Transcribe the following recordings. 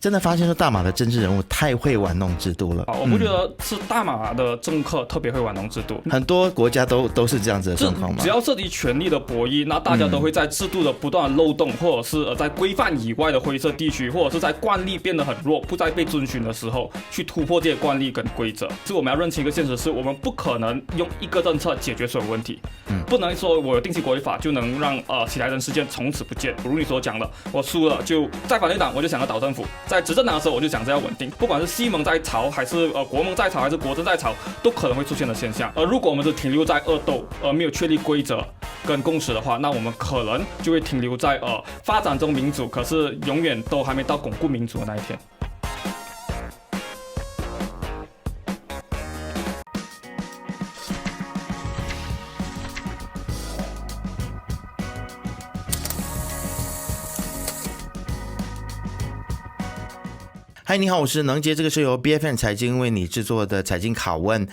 真的发现说大马的政治人物太会玩弄制度了。我不觉得是大马的政客特别会玩弄制度，很多国家都是这样子的状况吗？只要涉及权力的博弈，那大家都会在制度的不断的漏洞，或者是在规范以外的灰色地区，或者是在惯例变得很弱，不再被遵循的时候，去突破这些惯例跟规则。所以我们要认清一个现实，是我们不可能用一个政策解决所有问题。不能说我有定期国会法就能让喜来登事件从此不见。如你所讲的，我输了就在反对党我就想要倒政府，在执政党的时候我就想着要稳定，不管是西盟在朝还是国盟在朝还是国政在朝，都可能会出现的现象。而如果我们是停留在恶斗而没有确立规则跟共识的话，那我们可能就会停留在发展中民主，可是永远都还没到巩固民主的那一天。嗨，你好，我是能杰，这个是由 BFN 财经为你制作的财经拷问。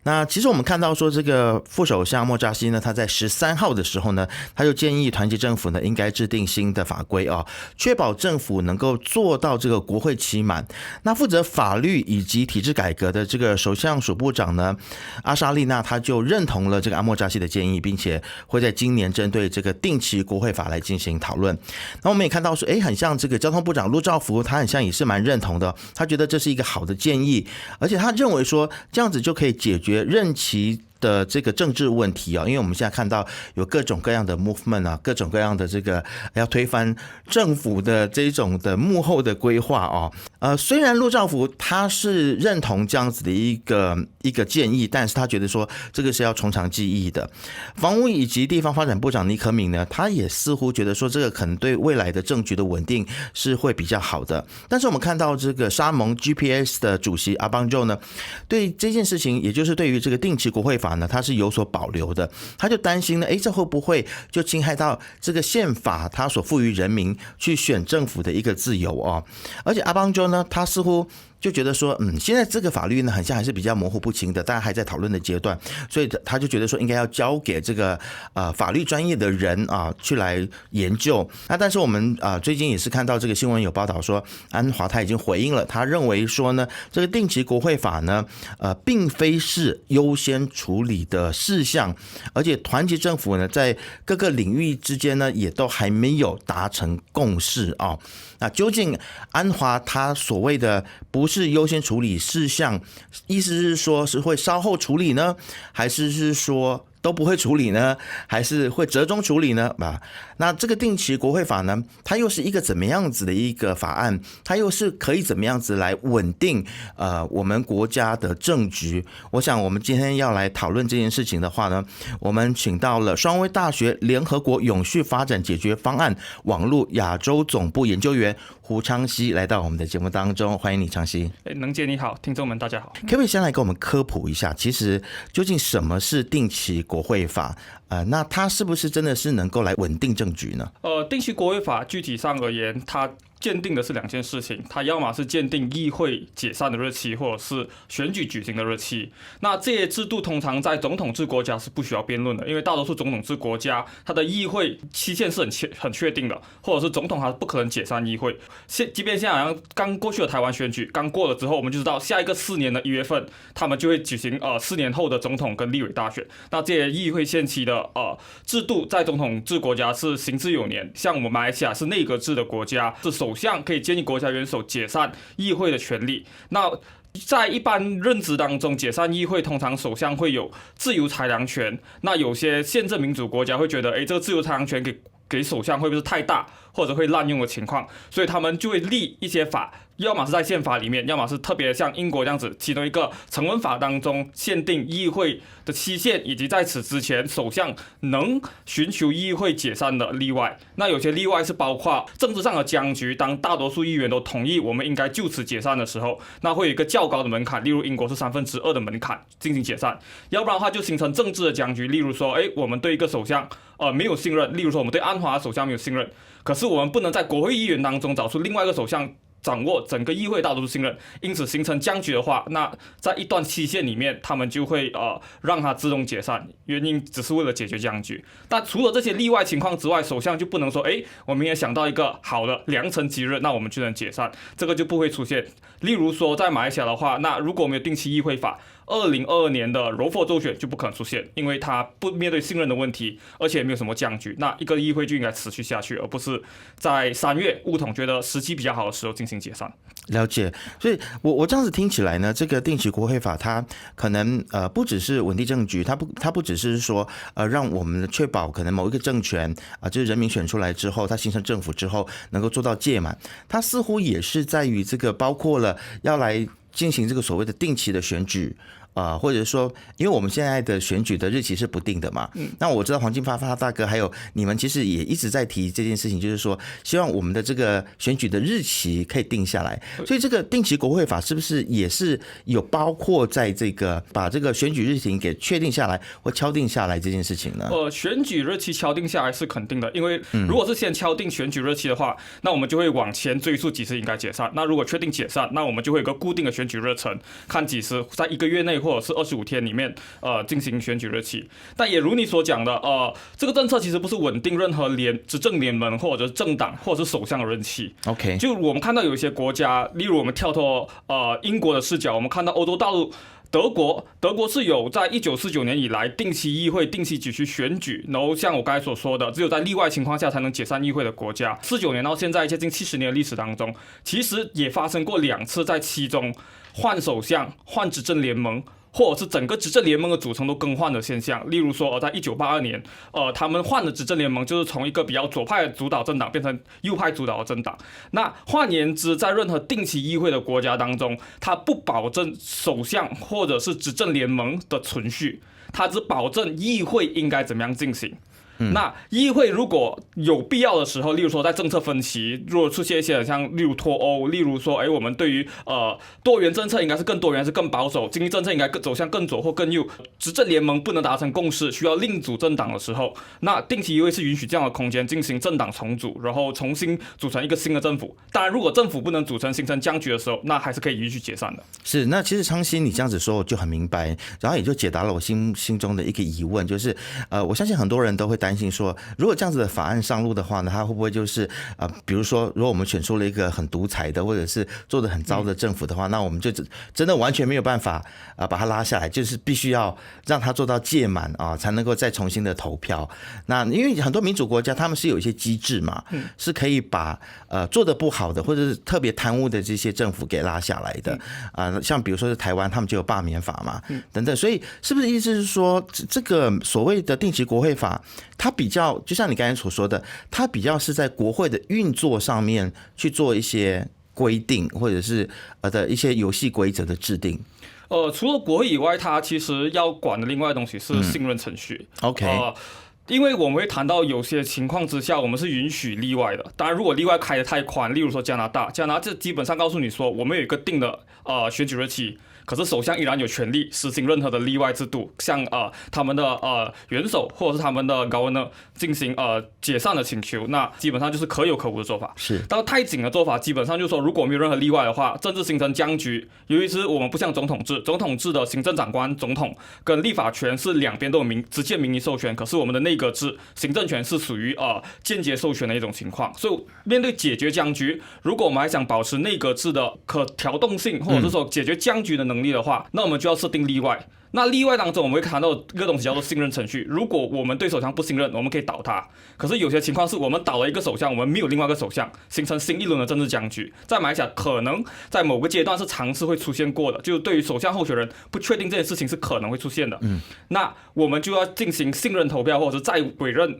那其实我们看到说，这个副首相莫扎西呢，他在13号的时候呢，他就建议团结政府呢应该制定新的法规确保政府能够做到这个国会期满。那负责法律以及体制改革的这个首相署部长呢，阿莎丽娜，他就认同了这个阿莫扎西的建议，并且会在今年针对这个定期国会法来进行讨论。那我们也看到说，很像这个交通部长陆兆福，他很像也是蛮认同的，他觉得这是一个好的建议，而且他认为说这样子就可以解决任期的这个政治问题因为我们现在看到有各种各样的 movement 各种各样的这个要推翻政府的这种的幕后的规划虽然陆兆福他是认同这样子的一个建议，但是他觉得说这个是要从长计议的。房屋以及地方发展部长尼可敏呢，他也似乎觉得说这个可能对未来的政局的稳定是会比较好的。但是我们看到这个沙盟 GPS 的主席阿邦州呢，对这件事情，也就是对于这个定期国会法呢，他是有所保留的。他就担心呢，这会不会就侵害到这个宪法他所赋予人民去选政府的一个自由而且阿邦州呢，他似乎就觉得说，现在这个法律呢，好像还是比较模糊不清的，大家还在讨论的阶段，所以他就觉得说，应该要交给这个法律专业的人去来研究。那但是我们最近也是看到这个新闻有报道说，安华他已经回应了，他认为说呢，这个定期国会法呢，并非是优先处理的事项，而且团结政府呢，在各个领域之间呢，也都还没有达成共识那究竟安华他所谓的不是优先处理事项，意思是说是会稍后处理呢，还是说都不会处理呢，还是会折中处理呢？那这个定期国会法呢，它又是一个怎么样子的一个法案？它又是可以怎么样子来稳定我们国家的政局？我想我们今天要来讨论这件事情的话呢，我们请到了双威大学联合国永续发展解决方案网络亚洲总部研究员胡昌西来到我们的节目当中，欢迎你，昌西。能杰你好，听众们大家好。可不可以先来给我们科普一下，其实究竟什么是定期国会法？那它是不是真的是能够来稳定政局呢？定期国会法具体上而言，它鉴定的是两件事情，它要么是鉴定议会解散的日期，或者是选举举行的日期。那这些制度通常在总统制国家是不需要辩论的，因为大多数总统制国家它的议会期限是很确定的，或者是总统他不可能解散议会。即便现在好像刚过去的台湾选举刚过了之后，我们就知道下一个4年的1月份，他们就会举行4年后的总统跟立委大选。那这些议会限期的制度在总统制国家是行之有年，像我们马来西亚是内阁制的国家，是首相可以建议国家元首解散议会的权利。那在一般认知当中，解散议会通常首相会有自由裁量权。那有些宪政民主国家会觉得，这个自由裁量权给首相会不会是太大，或者会滥用的情况，所以他们就会立一些法，要么是在宪法里面，要么是特别像英国这样子，其中一个成文法当中限定议会的期限，以及在此之前首相能寻求议会解散的例外。那有些例外是包括政治上的僵局，当大多数议员都同意我们应该就此解散的时候，那会有一个较高的门槛，例如英国是2/3的门槛进行解散。要不然的话就形成政治的僵局，例如说我们对一个首相没有信任，例如说我们对安华首相没有信任，可是我们不能在国会议员当中找出另外一个首相掌握整个议会大多数信任，因此形成僵局的话，那在一段期限里面，他们就会让它自动解散，原因只是为了解决僵局。但除了这些例外情况之外，首相就不能说，我们也想到一个好的良辰吉日，那我们就能解散，这个就不会出现。例如说，在马来西亚的话，那如果我们有定期议会法，2022年的柔佛州选就不可能出现，因为它不面对信任的问题，而且也没有什么僵局，那一个议会就应该持续下去，而不是在3月巫统觉得时机比较好的时候进行解散。了解，所以我这样子听起来呢，这个定期国会法它可能不只是稳定政局，它不只是说让我们确保可能某一个政权就是人民选出来之后，它形成政府之后能够做到届满，它似乎也是在于这个包括了要来进行这个所谓的定期的选举。或者说，因为我们现在的选举的日期是不定的嘛，那我知道黄金发大哥还有你们其实也一直在提这件事情，就是说希望我们的这个选举的日期可以定下来，所以这个定期国会法是不是也是有包括在这个把这个选举日期给确定下来或敲定下来这件事情呢？选举日期敲定下来是肯定的，因为如果是先敲定选举日期的话，那我们就会往前追溯几时应该解散。那如果确定解散，那我们就会有个固定的选举日程，看几时在1个月内或者是25天里面进行选举日期。但也如你所讲的，这个政策其实不是稳定任何执政联盟或者是政党或者是首相的任期。OK， 就我们看到有一些国家，例如我们跳脱英国的视角，我们看到欧洲大陆。德国是有在1949年以来定期议会定期举行选举，然后像我刚才所说的，只有在例外情况下才能解散议会的国家。49年到现在接近70年的历史当中，其实也发生过2次在其中换首相、换执政联盟，或者是整个执政联盟的组成都更换的现象。例如说，在1982年，他们换的执政联盟就是从一个比较左派主导政党变成右派主导的政党。那换言之，在任何定期议会的国家当中，它不保证首相或者是执政联盟的存续，它只保证议会应该怎么样进行。那议会如果有必要的时候，例如说在政策分歧，如果出现一些像例如脱欧，例如说我们对于多元政策应该是更多元还是更保守，经济政策应该走向更左或更右，执政联盟不能达成共识，需要另组政党的时候，那定期议会是允许这样的空间进行政党重组，然后重新组成一个新的政府。当然如果政府不能组成形成僵局的时候，那还是可以允许解散的。是，那其实昌兴你这样子说我就很明白，然后也就解答了我心中的一个疑问，就是我相信很多人都会担心说，如果这样子的法案上路的话呢，它会不会就是比如说，如果我们选出了一个很独裁的或者是做得很糟的政府的话，那我们就真的完全没有办法把它拉下来，就是必须要让它做到届满才能够再重新的投票。那因为很多民主国家他们是有一些机制嘛，是可以把做得不好的或者是特别贪污的这些政府给拉下来的像比如说是台湾，他们就有罢免法嘛，等等。所以是不是意思是说，这个所谓的定期国会法，它比较就像你刚才所说的，它比较是在国会的运作上面去做一些规定，或者是的一些游戏规则的制定。除了国会以外，它其实要管的另外的东西是信任程序。OK。因为我们会谈到有些情况之下，我们是允许例外的。当然，如果例外开得太宽，例如说加拿大这基本上告诉你说，我们有一个定的选举日期，可是首相依然有权利实行任何的例外制度，向他们的元首或者是他们的 governor 进行解散的请求，那基本上就是可有可无的做法。是，但太紧的做法，基本上就是说，如果没有任何例外的话，政治形成僵局。尤其是我们不像总统制的行政长官总统跟立法权是两边都有直接民意授权，可是我们的内阁制行政权是属于间接授权的一种情况。所以面对解决僵局，如果我们还想保持内阁制的可调动性，或者是说解决僵局的能力的话，那我们就要设定例外。那例外当中，我们会谈到一个东西叫做信任程序。如果我们对首相不信任，我们可以倒他。可是有些情况是我们倒了一个首相，我们没有另外一个首相，形成新一轮的政治僵局。在马来西亚，可能在某个阶段是尝试会出现过的，就是对于首相候选人不确定这件事情是可能会出现的。那我们就要进行信任投票，或者是再委任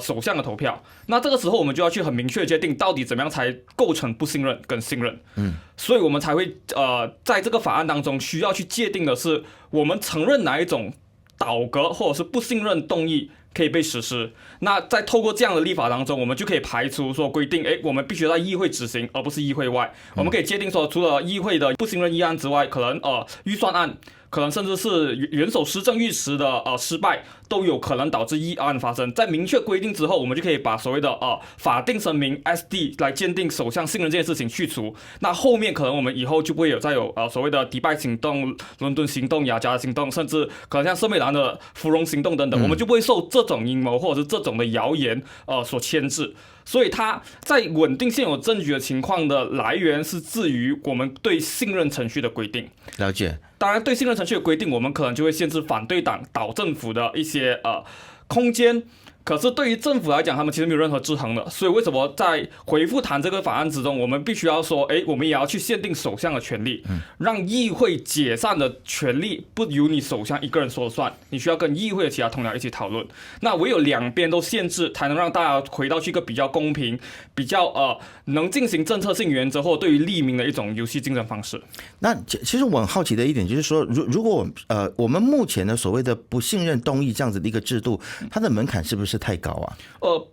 首相的投票。那这个时候，我们就要去很明确界定到底怎么样才构成不信任跟信任。所以我们才会在这个法案当中需要去界定的是，我们承认哪一种倒戈或者是不信任动议可以被实施。那在透过这样的立法当中，我们就可以排除说规定，我们必须在议会执行，而不是议会外。我们可以界定说，除了议会的不信任议案之外，可能预算案。可能甚至是元首施政预时的失败，都有可能导致议案发生。在明确规定之后，我们就可以把所谓的法定声明 SD 来鉴定首相信任这件事情去除。那后面可能我们以后就不会再有所谓的迪拜行动、伦敦行动、雅加行动，甚至可能像瑟美兰的芙蓉行动等等，我们就不会受这种阴谋或者是这种的谣言所牵制。所以它在稳定现有证据的情况的来源是至于我们对信任程序的规定。了解。当然，对信任程序的规定，我们可能就会限制反对党倒政府的一些空间。可是对于政府来讲，他们其实没有任何制衡的。所以为什么在回复谈这个法案之中，我们必须要说，我们也要去限定首相的权利，让议会解散的权利不由你首相一个人说了算，你需要跟议会的其他同僚一起讨论。那唯有两边都限制，才能让大家回到去一个比较公平、比较能进行政策性原则或对于利民的一种游戏竞争方式。那其实我很好奇的一点就是说，如果我们目前的所谓的不信任动议这样子的一个制度，它的门槛是不是太高啊？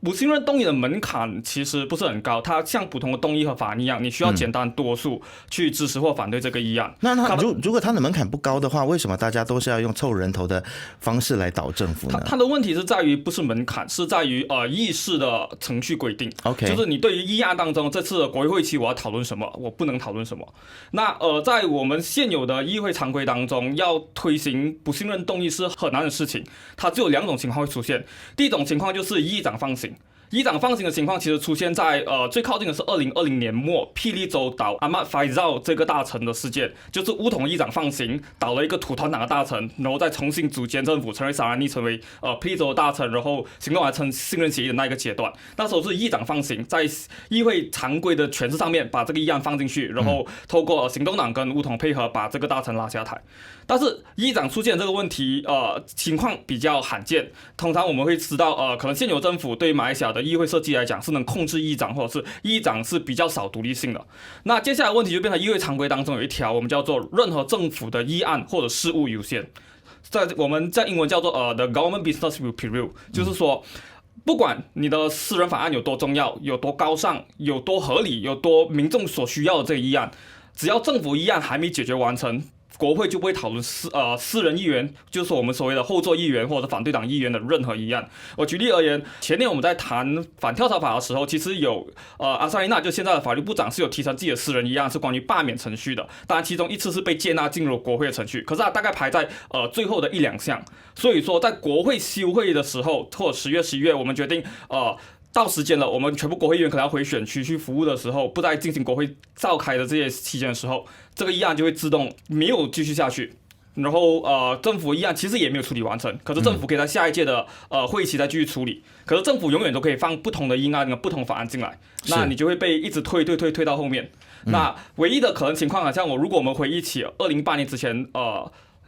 不信任动议的门槛其实不是很高，它像普通的动议和法案一样，你需要简单多数去支持或反对这个议案。那如果它的门槛不高的话，为什么大家都是要用凑人头的方式来倒政府呢？它的问题是在于不是门槛，是在于议事的程序规定。OK， 就是你对于议案当中，这次的国会会期我要讨论什么，我不能讨论什么。那在我们现有的议会常规当中，要推行不信任动议是很难的事情。它只有两种情况会出现，第一种情况就是议长放行。议长放行的情况其实出现在最靠近的是2020年末霹雳州倒阿马法绕这个大臣的事件，就是巫统议长放行倒了一个土团党的大臣，然后再重新组建政府，成为萨拉尼成为霹雳州的大臣，然后行动来成信任协议的那一个阶段。那时候是议长放行，在议会常规的诠释上面把这个议案放进去，然后透过行动党跟巫统配合把这个大臣拉下台。但是议长出现这个问题，情况比较罕见。通常我们会知道，可能现有政府对马来西亚的议会设计来讲是能控制议长，或者是议长是比较少独立性的。那接下来问题就变成议会常规当中有一条，我们叫做任何政府的议案或者事务优先，我们在英文叫做the government business will prevail， 就是说。不管你的私人法案有多重要、有多高尚、有多合理、有多民众所需要的这个议案，只要政府议案还没解决完成，国会就不会讨论私人议员，就是我们所谓的后座议员或者反对党议员的任何议案。我举例而言，前年我们在谈反跳槽法的时候，其实有阿萨利娜就现在的法律部长是有提成自己的私人议案，是关于罢免程序的。当然，其中一次是被接纳进入国会的程序，可是它大概排在最后的一两项。所以说，在国会休会的时候，或者10月、11月，我们决定到时间了，我们全部国会议员可能要回选区去服务的时候，不再进行国会召开的这些期间的时候，这个议案就会自动没有继续下去。然后政府议案其实也没有处理完成，可是政府可以在下一届的会期再继续处理。可是政府永远都可以放不同的议案跟不同法案进来，那你就会被一直推到后面。那唯一的可能情况，好像如果我们回忆起2008年之前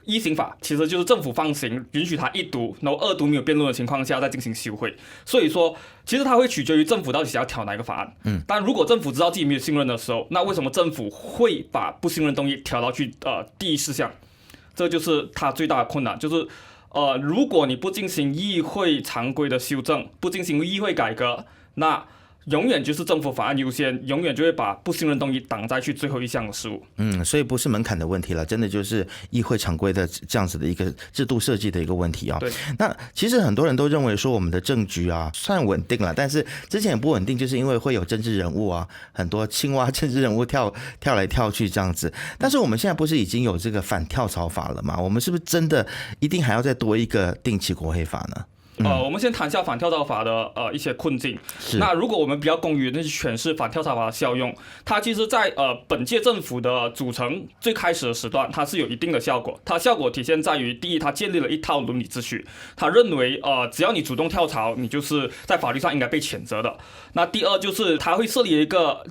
一刑法其实就是政府放行，允许他一读，然后二读没有辩论的情况下再进行休会。所以说，其实它会取决于政府到底想要挑哪一个法案。但如果政府知道自己没有信任的时候，那为什么政府会把不信任动议挑到去第一事项？这就是它最大的困难，就是如果你不进行议会常规的修正，不进行议会改革，那永远就是政府法案优先，永远就会把不信任动议挡在去最后一项的事务。所以不是门槛的问题了，真的就是议会常规的这样子的一个制度设计的一个问题啊。对，那其实很多人都认为说我们的政局啊算稳定了，但是之前也不稳定，就是因为会有政治人物啊，很多青蛙政治人物跳来跳去这样子。但是我们现在不是已经有这个反跳槽法了吗？我们是不是真的一定还要再多一个定期国会法呢？我们先谈一下反跳槽法的一些困境。那如果我们比较公允的去诠释反跳槽法的效用，它其实在本届政府的组成最开始的时段，它是有一定的效果。它效果体现在于，第一，它建立了一套伦理秩序。它认为只要你主动跳槽，你就是在法律上应该被谴责的。那第二就是它会设立一个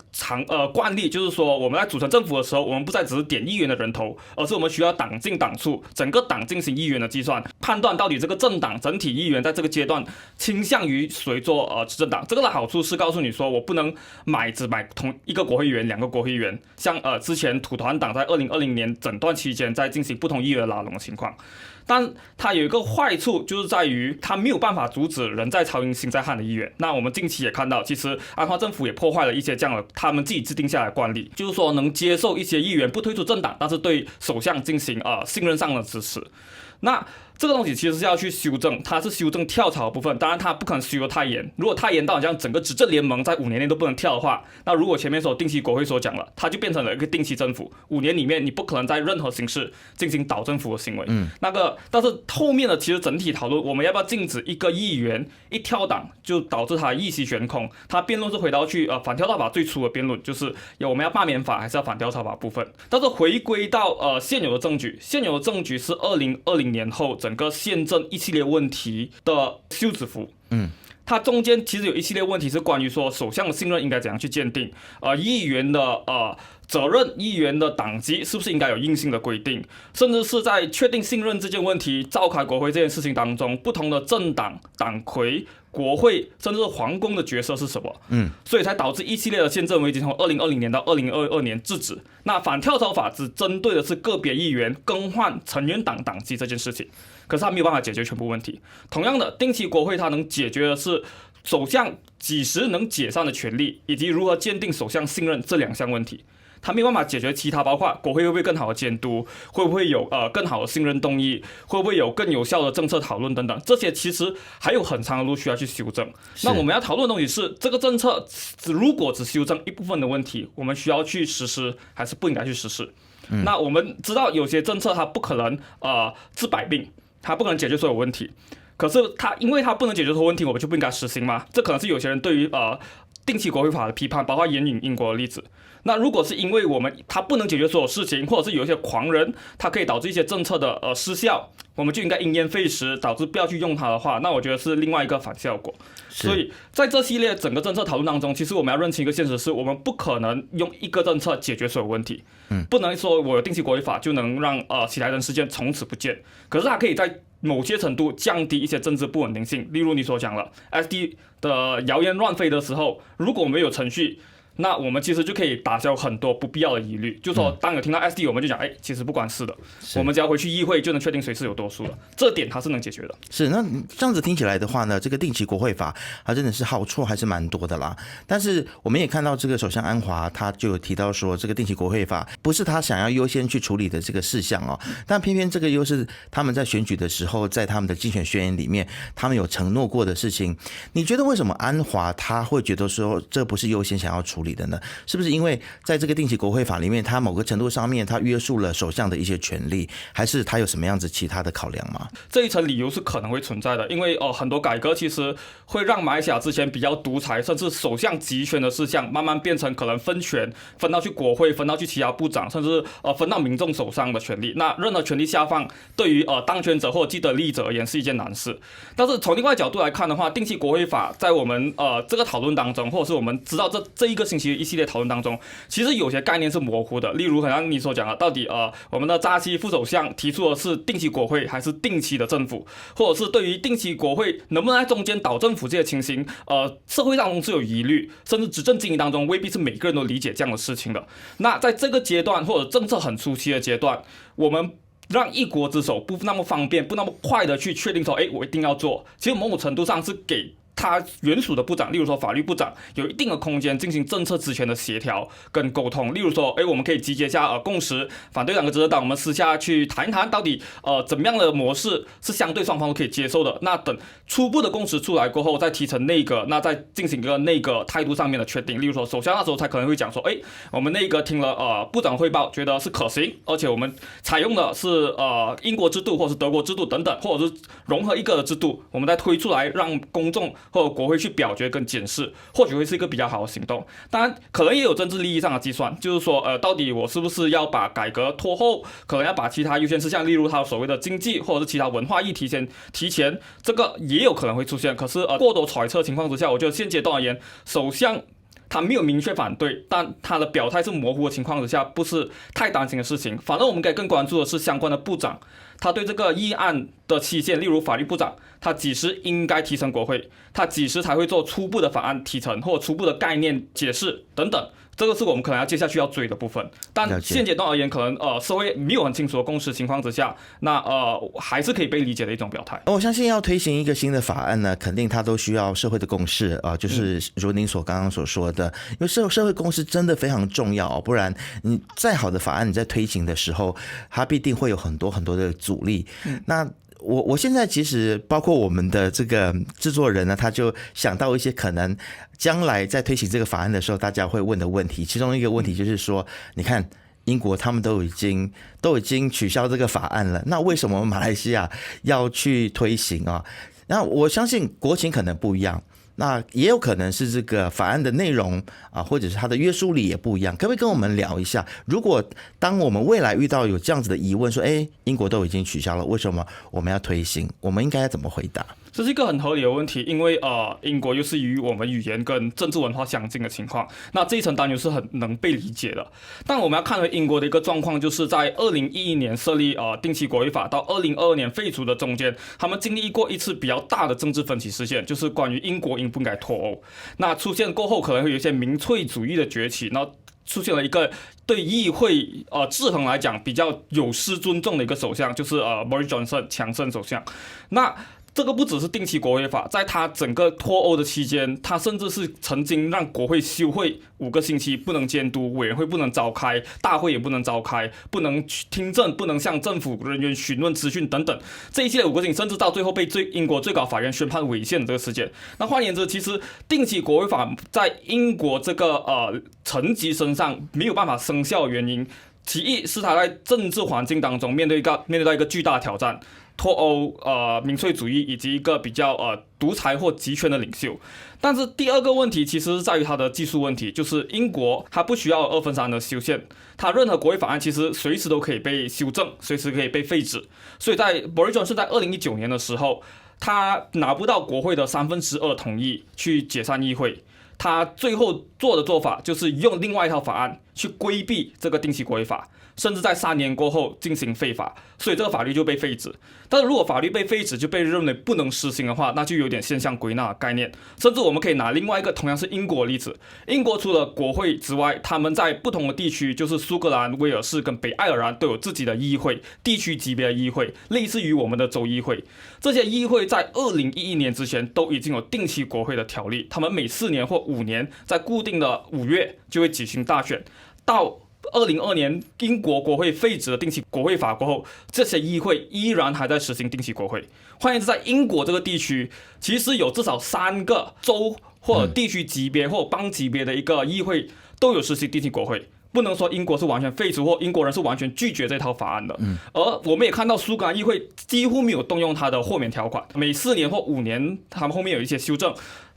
惯例，就是说我们在组成政府的时候，我们不再只是点议员的人头，而是我们需要党进党出，整个党进行议员的计算，判断到底这个政党整体议员在这个阶段倾向于谁做执政党。这个的好处是告诉你说，我不能只买同一个国会议员、2个国会议员，像之前土团党在2020年整段期间在进行不同议员拉拢的情况。但它有一个坏处，就是在于它没有办法阻止人在曹营心在汉的议员。那我们近期也看到，其实安华政府也破坏了一些这样的他们自己制定下来的惯例，就是说能接受一些议员不退出政党，但是对首相进行信任上的支持。那这个东西其实是要去修正，它是修正跳槽的部分，当然它不可能修得太严。如果太严到好像整个执政联盟在5年内都不能跳的话，那如果前面说定期国会所讲了，它就变成了一个定期政府，5年里面你不可能在任何形式进行倒政府的行为。但是后面的其实整体讨论，我们要不要禁止一个议员一跳党就导致他议席悬空？他辩论是回到去反跳槽法最初的辩论，就是我们要罢免法还是要反跳槽法部分。但是回归到现有的证据是2020年后整个宪政一系列问题的休止符。它中间其实有一系列问题是关于说首相的信任应该怎样去鉴定，议员的责任、议员的党籍是不是应该有硬性的规定，甚至是在确定信任这件问题、召开国会这件事情当中，不同的政党、党魁、国会甚至是皇宫的角色是什么？所以才导致一系列的宪政危机从2020年到2022年制止。那反跳槽法只针对的是个别议员更换成员党党籍这件事情，可是它没有办法解决全部问题。同样的，定期国会它能解决的是首相几时能解散的权利，以及如何鉴定首相信任这2项问题。他没有办法解决其他，包括国会会不会更好的监督，会不会有更好的信任动议，会不会有更有效的政策讨论等等，这些其实还有很长的路需要去修正。那我们要讨论的东西是，这个政策如果只修正一部分的问题，我们需要去实施还是不应该去实施？那我们知道有些政策它不可能治百病，它不可能解决所有问题。可是因为它不能解决所有问题，我们就不应该实行吗？这可能是有些人对于定期国会法的批判，包括援引英国的例子。那如果是因为它不能解决所有事情，或者是有一些狂人，它可以导致一些政策的失效，我们就应该因噎废食，导致不要去用它的话，那我觉得是另外一个反效果。所以在这系列整个政策讨论当中，其实我们要认清一个现实，是我们不可能用一个政策解决所有问题。不能说我有定期国会法就能让喜来登事件从此不见，可是它可以在某些程度降低一些政治不稳定性。例如你所讲了 SD 的谣言乱飞的时候，如果没有程序，那我们其实就可以打消很多不必要的疑虑，就说当有听到 SD 我们就讲其实不关事的，我们只要回去议会就能确定谁是有多数了，这点它是能解决的。是，那这样子听起来的话呢，这个定期国会法它真的是好处还是蛮多的啦。但是我们也看到这个首相安华他就有提到说，这个定期国会法不是他想要优先去处理的这个事项但偏偏这个又是他们在选举的时候，在他们的竞选宣言里面他们有承诺过的事情。你觉得为什么安华他会觉得说这不是优先想要处理的呢？是不是因为在这个定期国会法里面，它某个程度上面它约束了首相的一些权利，还是它有什么样子其他的考量吗？这一层理由是可能会存在的，因为很多改革其实会让马来西亚之前比较独裁甚至首相集权的事项，慢慢变成可能分权，分到去国会，分到去其他部长，甚至分到民众手上的权利。那任何权力下放，对于当权者或既得利益者而言是一件难事。但是从另外角度来看的话，定期国会法在我们这个讨论当中，或者是我们知道这一个星期的一系列讨论当中，其实有些概念是模糊的。例如好像你所讲的，到底我们的扎西副首相提出的是定期国会还是定期的政府，或者是对于定期国会能不能在中间倒政府这些情形，社会当中是有疑虑，甚至执政经营当中未必是每个人都理解这样的事情的。那在这个阶段或者政策很初期的阶段，我们让一国之首不那么方便，不那么快的去确定说，我一定要做，其实某种程度上是给他原属的部长，例如说法律部长，有一定的空间进行政策之前的协调跟沟通。例如说，我们可以集结下共识，反对党跟执政党，我们私下去谈一谈，到底怎么样的模式是相对双方都可以接受的。那等初步的共识出来过后，再提成内阁，那再进行一个内阁态度上面的确定。例如说，首相那时候才可能会讲说，我们内阁听了部长汇报，觉得是可行，而且我们采用的是英国制度或者是德国制度等等，或者是融合一个的制度，我们再推出来让公众或者国会去表决跟检视，或许会是一个比较好的行动。当然，可能也有政治利益上的计算，就是说，到底我是不是要把改革拖后，可能要把其他优先事项，例如他所谓的经济或者是其他文化议题提前，这个也有可能会出现。可是过多揣测情况之下，我觉得现阶段而言，首相他没有明确反对，但他的表态是模糊的情况之下，不是太担心的事情。反而我们该更关注的是相关的部长，他对这个议案的期限，例如法律部长，他几时应该提呈国会，他几时才会做初步的法案提呈或初步的概念解释等等。这个是我们可能要接下去要追的部分，但现阶段而言，可能社会没有很清楚的共识情况之下，那还是可以被理解的一种表态。我相信要推行一个新的法案呢，肯定它都需要社会的共识啊，就是如您刚刚所说的，因为社会共识真的非常重要，不然你再好的法案，你在推行的时候，它必定会有很多很多的阻力。那我现在其实包括我们的这个制作人呢，他就想到一些可能将来在推行这个法案的时候，大家会问的问题。其中一个问题就是说，你看英国他们都已经取消这个法案了，那为什么马来西亚要去推行啊？那我相信国情可能不一样。那也有可能是这个法案的内容啊，或者是它的约束力也不一样，可不可以跟我们聊一下？如果当我们未来遇到有这样子的疑问，说，英国都已经取消了，为什么我们要推行？我们应该怎么回答？这是一个很合理的问题，因为英国又是与我们语言跟政治文化相近的情况，那这一层当然是很能被理解的。但我们要看回英国的一个状况，就是在2011年设立定期国会法到2022年废除的中间，他们经历过一次比较大的政治分歧事件，就是关于英国应不应该脱欧。那出现过后，可能会有一些民粹主义的崛起，那出现了一个对议会制衡来讲比较有失尊重的一个首相，就是Boris Johnson 强生首相。那这个不只是定期国会法，在他整个脱欧的期间，他甚至是曾经让国会休会5个星期，不能监督，委员会不能召开，大会也不能召开，不能听证，不能向政府人员询问资讯等等，这一系列5个星期，甚至到最后被英国最高法院宣判违宪的这个事件。那换言之，其实定期国会法在英国这个层级身上没有办法生效的原因，其一是他在政治环境当中面对到一个巨大的挑战。脱欧、民粹主义以及一个比较独裁或集权的领袖。但是第二个问题其实是在于它的技术问题，就是英国它不需要2/3的修宪，它任何国会法案其实随时都可以被修正，随时可以被废止。所以在 Boris Johnson 在2019年的时候，他拿不到国会的2/3同意去解散议会。他最后做的做法就是用另外一套法案去规避这个定期国会法，甚至在3年过后进行废法，所以这个法律就被废止。但是如果法律被废止就被认为不能施行的话，那就有点现象归纳的概念。甚至我们可以拿另外一个同样是英国的例子，英国除了国会之外，他们在不同的地区，就是苏格兰、威尔士跟北爱尔兰都有自己的议会，地区级别的议会，类似于我们的州议会。这些议会在2011年之前都已经有定期国会的条例，他们每4年或5年在固定的5月就会举行大选。到2022年英国国会废止了定期国会法过后，这些议会依然还在实行定期国会。换言之，在英国这个地区，其实有至少3个州或者地区级别或者邦级别的一个议会都有实行定期国会。不能说英国是完全废除或英国人是完全拒绝这套法案的。而我们也看到苏格兰议会几乎没有动用它的豁免条款，每4年或5年他们后面有一些修正。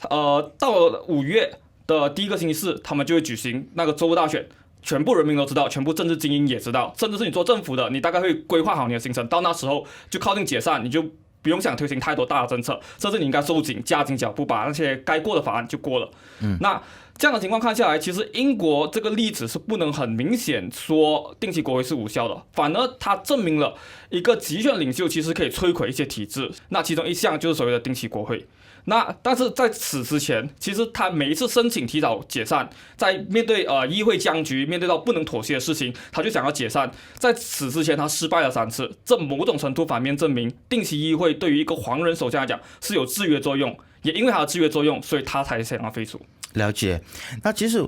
到了5月的第1个星期四，他们就会举行那个州大选。全部人民都知道，全部政治精英也知道，甚至是你做政府的，你大概会规划好你的行程，到那时候就靠近解散，你就不用想推行太多大的政策，甚至你应该收紧加紧脚步，把那些该过的法案就过了。那这样的情况看下来，其实英国这个例子是不能很明显说定期国会是无效的，反而它证明了一个集权领袖其实可以摧毁一些体制，那其中一项就是所谓的定期国会。但是在此之前，其实他每一次申请提早解散，在面对议会僵局，面对到不能妥协的事情，他就想要解散。在此之前，他失败了3次，这某种程度反面证明，定期议会对于一个黄人首相来讲是有制约作用，也因为它的制约作用，所以他才想要废除。了解。那其实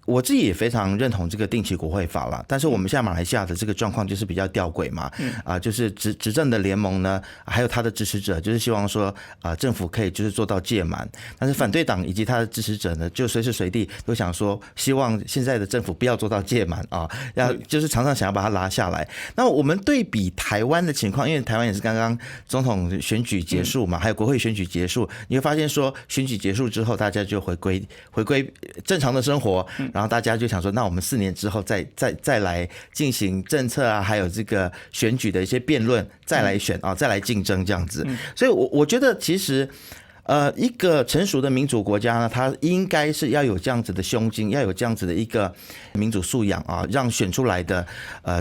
我自己也非常认同这个定期国会法啦，但是我们现在马来西亚的这个状况就是比较吊诡嘛，就是执政的联盟呢，还有他的支持者，就是希望说政府可以就是做到届满，但是反对党以及他的支持者呢，就随时随地都想说，希望现在的政府不要做到届满啊，就是常常想要把它拉下来。那我们对比台湾的情况，因为台湾也是刚刚总统选举结束嘛，还有国会选举结束，你会发现说选举结束之后，大家就回归正常的生活。然后大家就想说，那我们4年之后再来进行政策啊，还有这个选举的一些辩论，再来选啊，再来竞争这样子。所以我觉得其实一个成熟的民主国家呢，它应该是要有这样子的胸襟，要有这样子的一个民主素养啊，让选出来的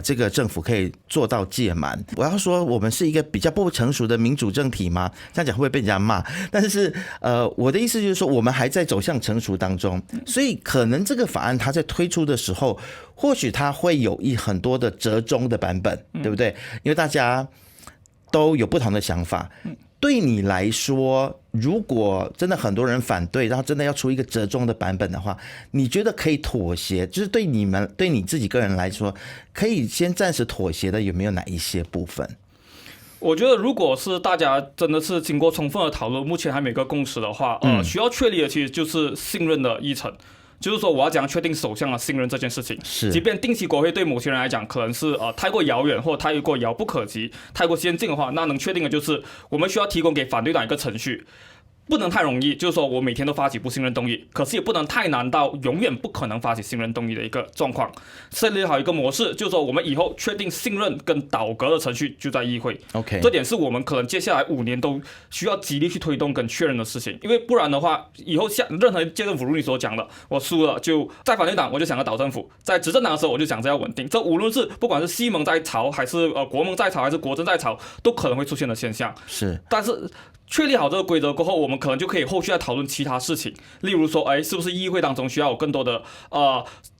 这个政府可以做到届满。我要说，我们是一个比较不成熟的民主政体吗？这样讲会不会被人家骂？但是我的意思就是说，我们还在走向成熟当中，所以可能这个法案它在推出的时候，或许它会有很多的折中的版本，对不对？因为大家都有不同的想法。对你来说，如果真的很多人反对，然后真的要出一个折中的版本的话，你觉得可以妥协？就是对你自己个人来说，可以先暂时妥协的有没有哪一些部分？我觉得，如果是大家真的是经过充分的讨论，目前还没有一个共识的话，需要确立的其实就是信任的议程。就是说，我要怎样确定首相的信任这件事情？是，即便定期国会对某些人来讲可能是太过遥远，或者太过遥不可及、太过先进的话，那能确定的就是我们需要提供给反对党一个程序。不能太容易，就是说我每天都发起不信任动议，可是也不能太难到永远不可能发起信任动议的一个状况。设立好一个模式，就是说我们以后确定信任跟倒戈的程序就在议会。OK， 这点是我们可能接下来5年都需要极力去推动跟确认的事情，因为不然的话，以后任何届政府如你所讲的，我输了就在反对党我就想着倒政府，在执政党的时候我就想着要稳定。这无论是不管是西盟在朝，还是国盟在朝，还是国政在朝，都可能会出现的现象。是，但是确立好这个规则过后，我们可能就可以后续再讨论其他事情，例如说，是不是议会当中需要有更多的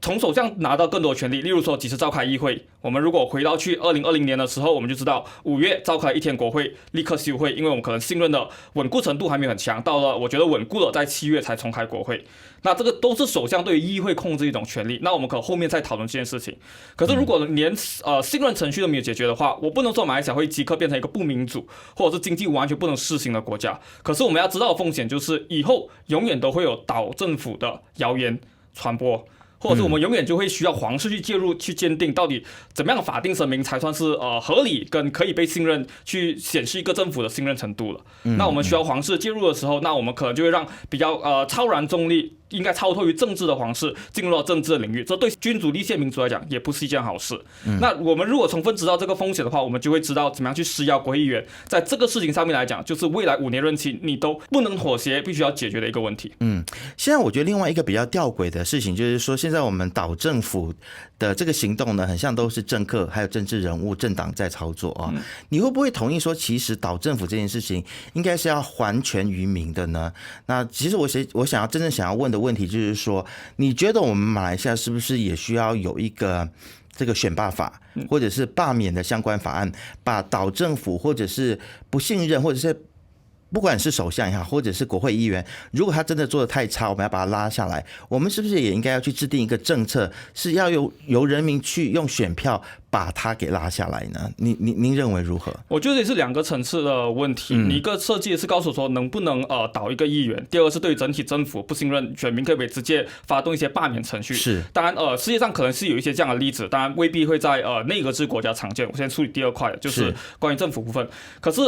从首相拿到更多的权利，例如说几时召开议会。我们如果回到去2020年的时候，我们就知道5月召开1天国会，立刻休会，因为我们可能信任的稳固程度还没有很强，到了我觉得稳固了，在7月才重开国会。那这个都是首相对于议会控制一种权利，那我们可能后面再讨论这件事情。可是如果连信任程序都没有解决的话，我不能说马来西亚会即刻变成一个不民主或者是经济完全不能实行的国家。可是我们要知道的风险就是以后永远都会有倒政府的谣言传播，或者是我们永远就会需要皇室去介入，去鉴定到底怎么样的法定声明才算是合理跟可以被信任，去显示一个政府的信任程度了。那我们需要皇室介入的时候，那我们可能就会让比较超然中立，应该超脱于政治的皇室进入到政治的领域，这对君主立宪民主来讲也不是一件好事。那我们如果充分知道这个风险的话，我们就会知道怎么样去施压国会议员，在这个事情上面来讲，就是未来5年任期你都不能妥协，必须要解决的一个问题。现在我觉得另外一个比较吊诡的事情就是说，现在我们倒政府的这个行动呢，很像都是政客还有政治人物政党在操作啊。你会不会同意说，其实倒政府这件事情应该是要还权于民的呢？那其实我想要真正想要问的问题就是说，你觉得我们马来西亚是不是也需要有一个这个选罢法，或者是罢免的相关法案，把倒政府或者是不信任，或者是不管是首相也好，或者是国会议员，如果他真的做得太差，我们要把他拉下来，我们是不是也应该要去制定一个政策，是要由人民去用选票把他给拉下来呢？您认为如何？我觉得也是2个层次的问题。你一个设计是告诉说能不能倒一个议员，第二个是对整体政府不信任，选民可不可以直接发动一些罢免程序？是，当然世界上可能是有一些这样的例子，当然未必会在内阁制国家常见。我先处理第2块，就是关于政府部分。可是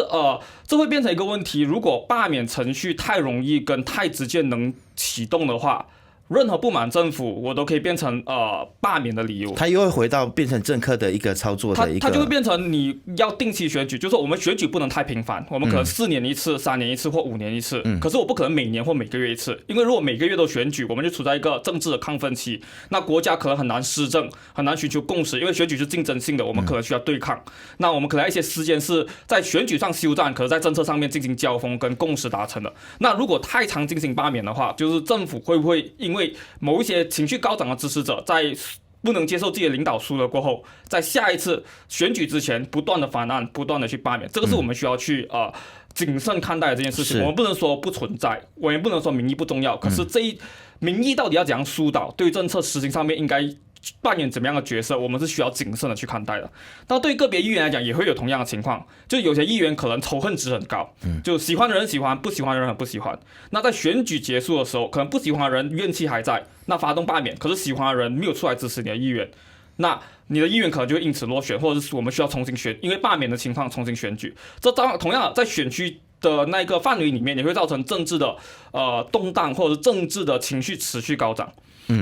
这会变成一个问题，如果罢免程序太容易跟太直接能启动的话，任何不满政府，我都可以变成罢免的理由。他又会回到变成政客的一个操作的一个，他就会变成你要定期选举，就是我们选举不能太频繁，我们可能4年一次、3年一次或5年一次。可是我不可能每年或每个月一次，因为如果每个月都选举，我们就处在一个政治的亢奋期，那国家可能很难施政，很难寻求共识，因为选举是竞争性的，我们可能需要对抗。那我们可能一些时间是在选举上休战，可是在政策上面进行交锋跟共识达成的。那如果太常进行罢免的话，就是政府会不会因为某一些情绪高涨的支持者在不能接受自己的领导输了过后，在下一次选举之前不断的翻案，不断的去罢免，这个是我们需要去谨慎看待的这件事情。我们不能说不存在，我也不能说民意不重要，可是民意到底要怎样疏导，对于政策实行上面应该扮演怎么样的角色，我们是需要谨慎的去看待的。但对于个别议员来讲，也会有同样的情况，就有些议员可能仇恨值很高，就喜欢的人喜欢，不喜欢的人很不喜欢。那在选举结束的时候，可能不喜欢的人怨气还在，那发动罢免，可是喜欢的人没有出来支持你的议员，那你的议员可能就会因此落选，或者是我们需要重新选，因为罢免的情况重新选举。这同样在选区的那个范围里面，也会造成政治的动荡，或者是政治的情绪持续高涨。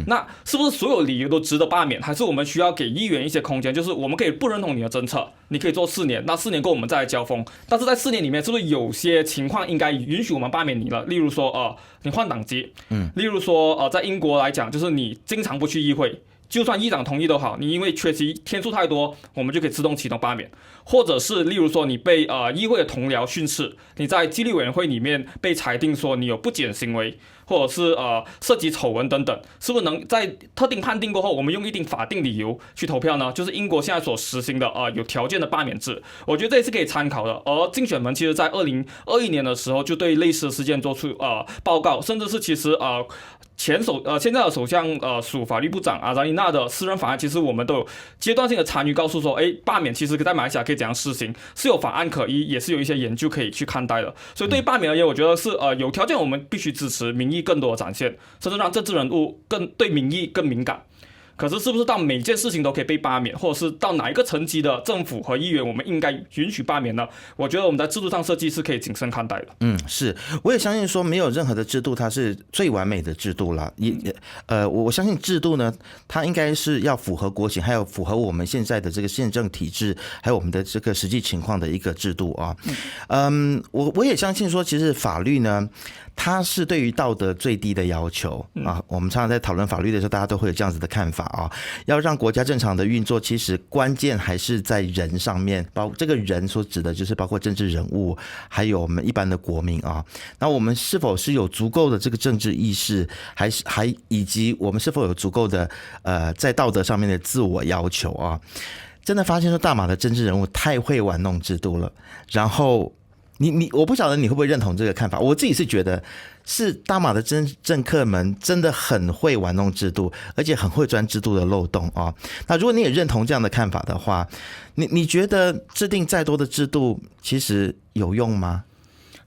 那是不是所有理由都值得罢免？还是我们需要给议员一些空间？就是我们可以不认同你的政策，你可以做4年，那4年过后我们再来交锋。但是在4年里面，是不是有些情况应该允许我们罢免你了？例如说你换党籍，例如说在英国来讲，就是你经常不去议会。就算议长同意都好，你因为缺席天数太多，我们就可以自动启动罢免，或者是例如说你被议会的同僚训斥，你在纪律委员会里面被裁定说你有不检行为，或者是涉及丑闻等等，是不是能在特定判定过后，我们用一定法定理由去投票呢？就是英国现在所实行的有条件的罢免制，我觉得这也是可以参考的。而竞选门其实在2021年的时候就对类似的事件做出报告，甚至是其实现在的首相属法律部长阿扎丽娜的私人法案，其实我们都有阶段性的参与，告诉说，罢免其实在马来西亚可以怎样施行，是有法案可依，也是有一些研究可以去看待的。所以对于罢免而言，我觉得是有条件我们必须支持民意更多的展现，甚至让政治人物更对民意更敏感。可是，是不是到每件事情都可以被罢免，或者是到哪一个层级的政府和议员，我们应该允许罢免呢？我觉得我们在制度上设计是可以谨慎看待的。是，我也相信说没有任何的制度它是最完美的制度啦。我相信制度呢，它应该是要符合国情，还有符合我们现在的这个宪政体制，还有我们的这个实际情况的一个制度啊。我也相信说，其实法律呢，它是对于道德最低的要求啊。我们常常在讨论法律的时候，大家都会有这样子的看法啊。要让国家正常的运作，其实关键还是在人上面，这个人所指的就是包括政治人物，还有我们一般的国民啊。那我们是否是有足够的这个政治意识，以及我们是否有足够的在道德上面的自我要求啊？真的发现说大马的政治人物太会玩弄制度了，然后。我不晓得你会不会认同这个看法？我自己是觉得，是大马的政客们真的很会玩弄制度，而且很会钻制度的漏洞啊。那如果你也认同这样的看法的话，你觉得制定再多的制度，其实有用吗？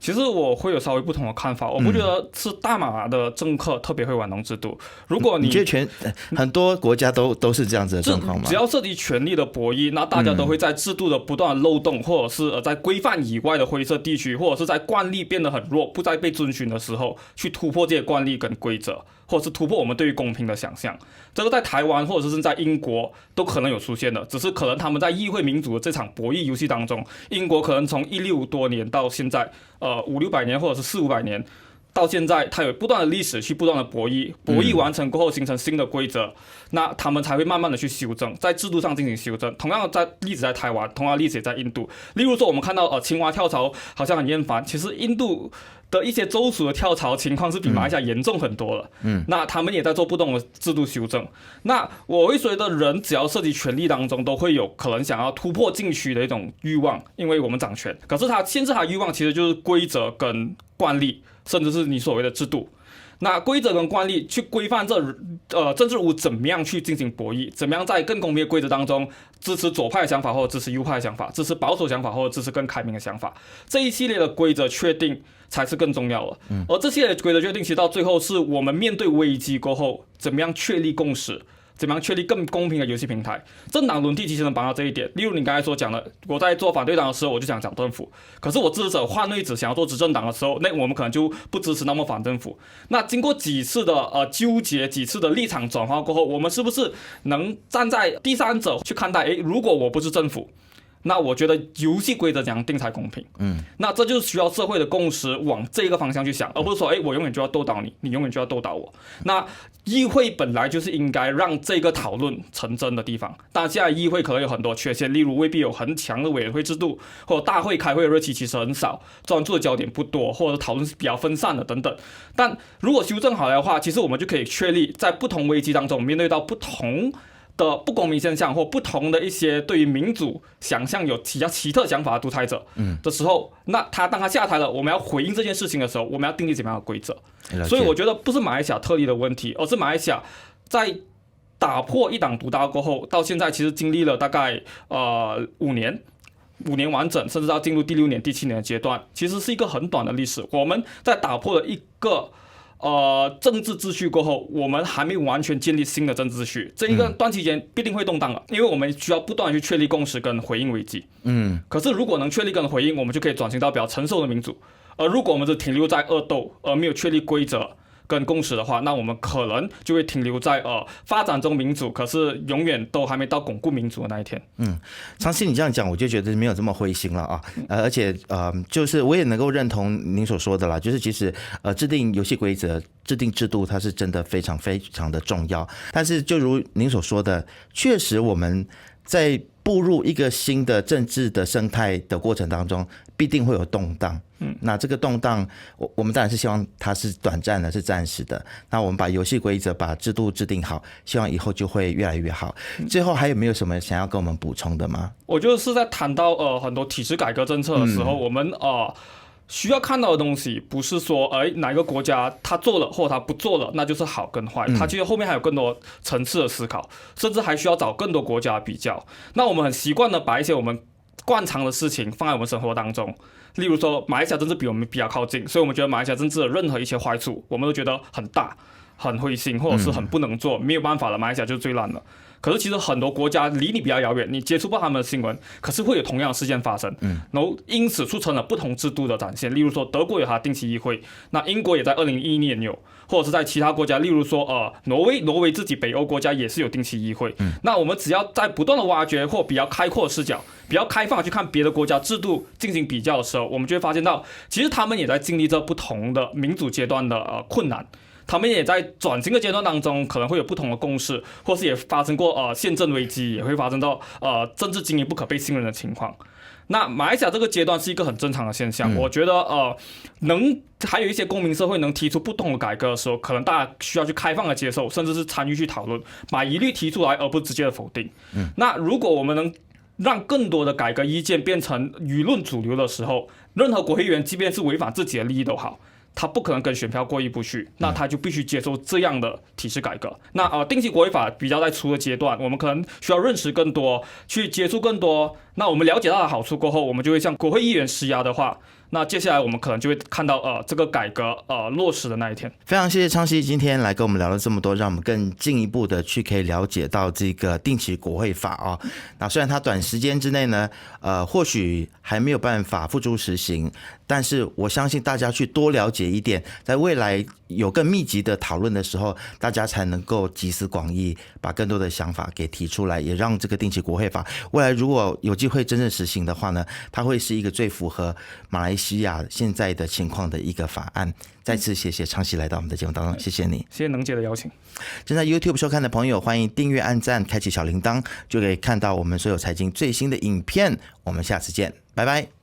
其实我会有稍微不同的看法，我不觉得是大马的政客特别会玩弄制度。如果你觉得很多国家都是这样子的状况吗？只要涉及权力的博弈，那大家都会在制度的不断的漏洞，或者是在规范以外的灰色地区，或者是在惯例变得很弱，不再被遵循的时候，去突破这些惯例跟规则，或者是突破我们对于公平的想象。这个在台湾或者是在英国都可能有出现的，只是可能他们在议会民主的这场博弈游戏当中，英国可能从16多年到现在500-600年，或者是400-500年。到现在，它有不断的历史去不断的博弈完成过后形成新的规则，那他们才会慢慢的去修正，在制度上进行修正。同样的例子在台湾，同样的例子也在印度。例如说，我们看到青蛙跳槽好像很厌烦，其实印度的一些州属的跳槽情况是比马来西亚严重很多了。那他们也在做不同的制度修正。那我会觉得人只要涉及权力当中，都会有可能想要突破禁区的一种欲望，因为我们掌权。可是他限制他的欲望其实就是规则跟惯例。甚至是你所谓的制度，那规则跟惯例去规范这政治人物怎么样去进行博弈，怎么样在更公平的规则当中支持左派的想法或者支持右派的想法，支持保守想法或者支持更开明的想法，这一系列的规则确定才是更重要的。而这些规则确定，其实到最后是我们面对危机过后怎么样确立共识。怎么样确立更公平的游戏平台？政党轮替其实能帮到这一点。例如你刚才所讲的，我在做反对党的时候，我就想讲政府；可是我支持者换位置想要做执政党的时候，那我们可能就不支持那么反政府。那经过几次的纠结，几次的立场转换过后，我们是不是能站在第三者去看待？如果我不是政府。那我觉得游戏规则怎样定才公平？那这就是需要社会的共识往这个方向去想，而不是说，我永远就要斗倒你，你永远就要斗倒我。那议会本来就是应该让这个讨论成真的地方，但现在议会可能有很多缺陷，例如未必有很强的委员会制度，或者大会开会的日期其实很少，专注的焦点不多，或者讨论是比较分散的等等。但如果修正好来的话，其实我们就可以确立在不同危机当中面对到不同的不公平现象或不同的一些对于民主想象有比较奇特想法的独裁者的时候，那当他下台了，我们要回应这件事情的时候，我们要订立怎么样的规则？所以我觉得不是马来西亚特例的问题，而是马来西亚在打破一党独大过后，到现在其实经历了大概5年完整，甚至到进入第6年、第7年的阶段，其实是一个很短的历史。我们在打破了一个政治秩序过后，我们还没完全建立新的政治秩序，这一个段期间必定会动荡了，因为我们需要不断地去确立共识跟回应危机。可是如果能确立跟回应，我们就可以转型到比较成熟的民主。而如果我们只停留在恶斗，而没有确立规则跟共识的话，那我们可能就会停留在发展中民主，可是永远都还没到巩固民主的那一天。昌熙，你这样讲，我就觉得没有这么灰心了啊。而且就是我也能够认同您所说的啦，就是其实制定游戏规则、制定制度，它是真的非常非常的重要。但是就如您所说的，确实我们在步入一个新的政治的生态的过程当中，必定会有动荡。那这个动荡，我们当然是希望它是短暂的，是暂时的。那我们把游戏规则、把制度制定好，希望以后就会越来越好。最后还有没有什么想要跟我们补充的吗？我觉得是在谈到很多体制改革政策的时候，我们需要看到的东西不是说哪个国家他做了或者他不做了那就是好跟坏，他其实后面还有更多层次的思考，甚至还需要找更多国家比较。那我们很习惯的把一些我们惯常的事情放在我们生活当中，例如说马来西亚政治比我们比较靠近，所以我们觉得马来西亚政治的任何一些坏处我们都觉得很大很灰心，或者是很不能做，没有办法了，马来西亚就是最烂了。可是其实很多国家离你比较遥远，你接触不到他们的新闻，可是会有同样的事件发生，然后因此促成了不同制度的展现。例如说德国有它的定期议会，那英国也在2011年有，或者是在其他国家，例如说挪威自己北欧国家也是有定期议会。那我们只要在不断的挖掘或比较开阔的视角，比较开放去看别的国家制度进行比较的时候，我们就会发现到其实他们也在经历着不同的民主阶段的困难。他们也在转型的阶段当中可能会有不同的共识，或是也发生过宪政危机，也会发生到政治经营不可被信任的情况。那马来西亚这个阶段是一个很正常的现象，我觉得还有一些公民社会能提出不同的改革的时候，可能大家需要去开放的接受，甚至是参与去讨论，把疑虑提出来，而不是直接的否定。那如果我们能让更多的改革意见变成舆论主流的时候，任何国会议员即便是违反自己的利益都好，他不可能跟选票过意不去，那他就必须接受这样的体制改革。那定期国会法比较在初的阶段，我们可能需要认识更多，去接触更多。那我们了解到的好处过后，我们就会向国会议员施压的话，那接下来我们可能就会看到这个改革落实的那一天。非常谢谢昌熙今天来跟我们聊了这么多，让我们更进一步的去可以了解到这个定期国会法啊。那虽然它短时间之内呢，或许还没有办法付诸实行，但是我相信大家去多了解一点，在未来有更密集的讨论的时候，大家才能够集思广益，把更多的想法给提出来，也让这个定期国会法未来如果有机会真正实行的话呢，它会是一个最符合马来西亚现在的情况的一个法案。再次谢谢昌熙来到我们的节目当中，谢谢你，谢谢能姐的邀请。正在 YouTube 收看的朋友，欢迎订阅、按赞、开启小铃铛，就可以看到我们所有财经最新的影片。我们下次见，拜拜。